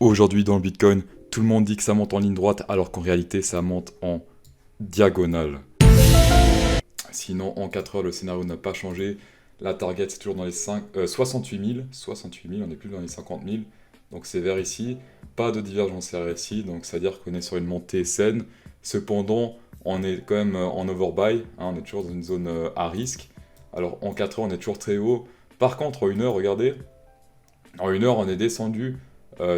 Aujourd'hui dans le Bitcoin, tout le monde dit que ça monte en ligne droite alors qu'en réalité ça monte en diagonale. Sinon en 4 heures le scénario n'a pas changé. La target c'est toujours dans les 68 000. 68 000, on n'est plus dans les 50 000. Donc c'est vers ici. Pas de divergence RSI, donc c'est à dire qu'on est sur une montée saine. Cependant, on est quand même en overbuy, hein, on est toujours dans une zone à risque. Alors en 4 heures on est toujours très haut. Par contre en 1 heure, regardez, en 1 heure on est descendu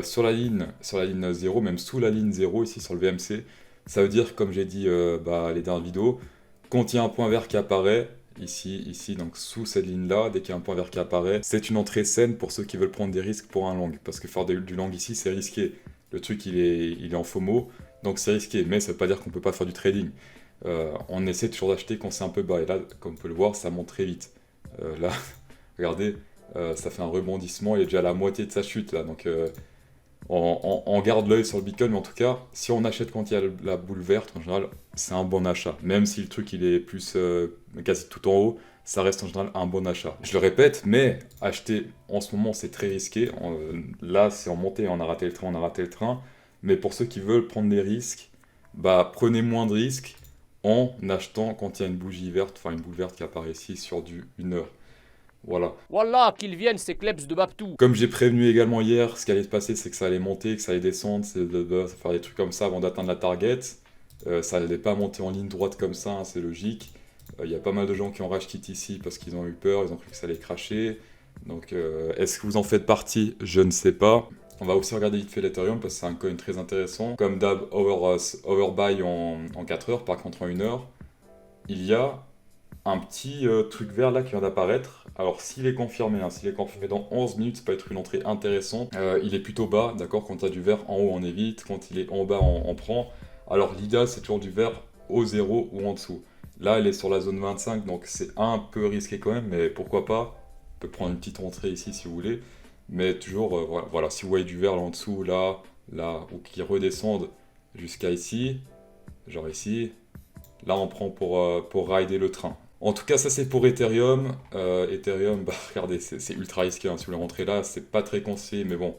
sur la ligne 0, même sous la ligne 0 ici sur le VMC. Ça veut dire, comme j'ai dit les dernières vidéos, quand il y a un point vert qui apparaît, ici, donc sous cette ligne-là, dès qu'il y a un point vert qui apparaît, c'est une entrée saine pour ceux qui veulent prendre des risques pour un long. Parce que faire du long ici, c'est risqué. Le truc, il est en FOMO, donc c'est risqué. Mais ça ne veut pas dire qu'on ne peut pas faire du trading. On essaie toujours d'acheter quand c'est un peu bas. Et là, comme on peut le voir, ça monte très vite. Là, regardez, ça fait un rebondissement. Il est déjà à la moitié de sa chute, là. Donc, on garde l'œil sur le Bitcoin, mais en tout cas, si on achète quand il y a la boule verte, en général, c'est un bon achat. Même si le truc il est plus quasi tout en haut, ça reste en général un bon achat. Je le répète, mais acheter en ce moment c'est très risqué. Là, c'est en montée, on a raté le train. Mais pour ceux qui veulent prendre des risques, bah prenez moins de risques en achetant quand il y a une bougie verte, enfin une boule verte qui apparaît ici sur du 1 heure. Voilà. Wallah, qu'ils viennent ces klebs de Babtou. Comme j'ai prévenu également hier, ce qui allait se passer, c'est que ça allait monter, que ça allait descendre, faire des trucs comme ça avant d'atteindre la target. Ça n'allait pas monter en ligne droite comme ça, hein, c'est logique. Il y a pas mal de gens qui ont rage quitté ici parce qu'ils ont eu peur, ils ont cru que ça allait cracher. Donc est-ce que vous en faites partie? Je ne sais pas. On va aussi regarder vite fait l'Ethereum parce que c'est un coin très intéressant. Comme d'hab, overbuy en 4 heures, par contre en 1 heure, il y a un petit truc vert là qui vient d'apparaître. Alors s'il est confirmé, hein, s'il est confirmé dans 11 minutes, ça peut être une entrée intéressante. Il est plutôt bas, d'accord, quand tu as du vert en haut on évite, quand il est en bas on prend. Alors l'idéal c'est toujours du vert au 0 ou en dessous. Là elle est sur la zone 25 donc c'est un peu risqué quand même, mais pourquoi pas. On peut prendre une petite entrée ici si vous voulez. Mais toujours, voilà, si vous voyez du vert là en dessous, là, ou qui redescendent jusqu'à ici, genre ici, là on prend pour rider le train. En tout cas, ça c'est pour Ethereum. Ethereum, bah regardez, c'est ultra risqué, hein. Si vous voulez rentrer là, c'est pas très conseillé, mais bon.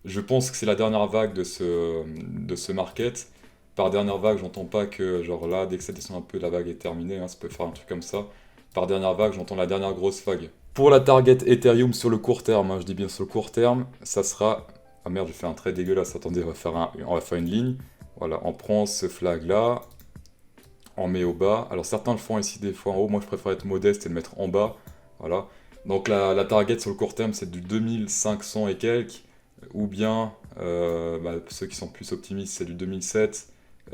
Je pense que c'est la dernière vague de ce market. Par dernière vague, j'entends pas que, genre là, dès que ça descend un peu, la vague est terminée, hein, ça peut faire un truc comme ça. Par dernière vague, j'entends la dernière grosse vague. Pour la target Ethereum sur le court terme, hein, je dis bien sur le court terme, ça sera... Ah merde, j'ai fait un trait dégueulasse, attendez, on va faire une ligne. Voilà, on prend ce flag là, on met au bas. Alors certains le font ici des fois en haut, moi je préfère être modeste et le mettre en bas. Voilà. Donc la target sur le court terme c'est du 2500 et quelques, ou bien ceux qui sont plus optimistes c'est du 2007.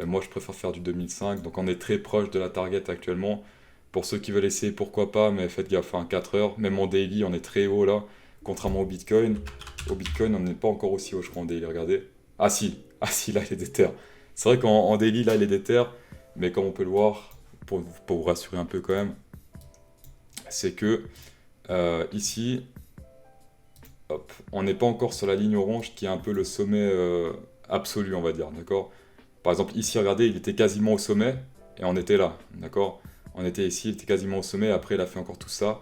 Moi je préfère faire du 2005, donc on est très proche de la target actuellement. Pour ceux qui veulent essayer, pourquoi pas, mais faites gaffe, hein, 4 heures, même en daily on est très haut là, contrairement au Bitcoin. Au Bitcoin on n'est pas encore aussi haut je crois en daily, regardez. Ah si là il est déter. C'est vrai qu'en daily là il est déter. Mais comme on peut le voir, pour vous rassurer un peu quand même, c'est que ici, hop, on n'est pas encore sur la ligne orange qui est un peu le sommet absolu, on va dire, d'accord? Par exemple, ici, regardez, il était quasiment au sommet et on était là, d'accord? On était ici, il était quasiment au sommet, après il a fait encore tout ça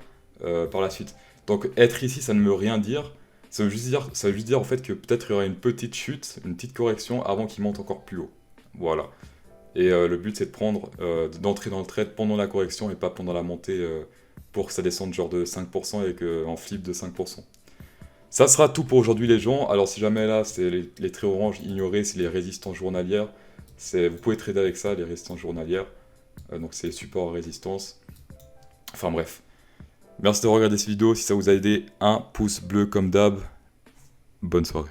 par la suite. Donc être ici, ça ne veut rien dire. Ça veut juste dire en fait que peut-être il y aura une petite chute, une petite correction avant qu'il monte encore plus haut. Voilà. Et le but c'est d'entrer dans le trade pendant la correction et pas pendant la montée pour que ça descende genre de 5% et qu'en flip de 5%. Ça sera tout pour aujourd'hui les gens. Alors si jamais là c'est les traits orange, ignorez, c'est les résistances journalières. Vous pouvez trader avec ça, les résistances journalières. Donc c'est support à résistance. Enfin bref. Merci de regarder cette vidéo. Si ça vous a aidé, un pouce bleu comme d'hab. Bonne soirée.